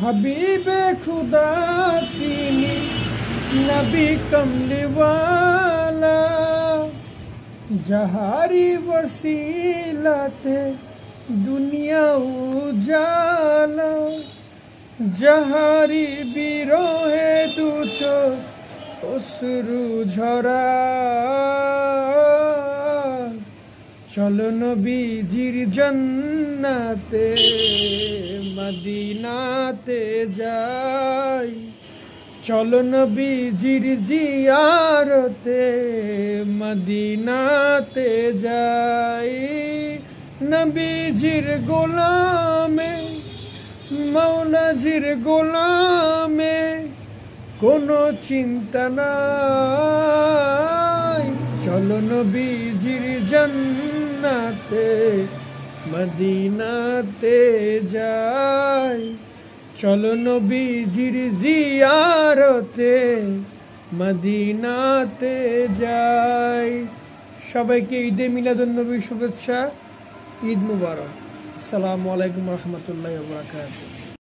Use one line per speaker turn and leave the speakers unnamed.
हबीबे खुदा তিনি नबी कमली वाला जहारी वसीलते दुनिया उजाला जहारी बिरोहे দুচো অশ্রু ঝরা চলো নবীজির জান্নাতে মদিনাতে যাই চলো নবীজির জিয়ারতে মদিনাতে যাই নবীজির গোলামে মৌলাজির গোলামে কোনো চিন্তা নাই চলো নবীজির জান্নাতে মদিনাতে যাই চলো নবীজির জিয়ারতে মদিনাতে যাই। সবাইকে ঈদে মিলাদুন্নবী শুভেচ্ছা। ঈদ মুবারক। আসসালামু আলাইকুম রহমতুল্লাহি ওয়া বারাকাতুহু।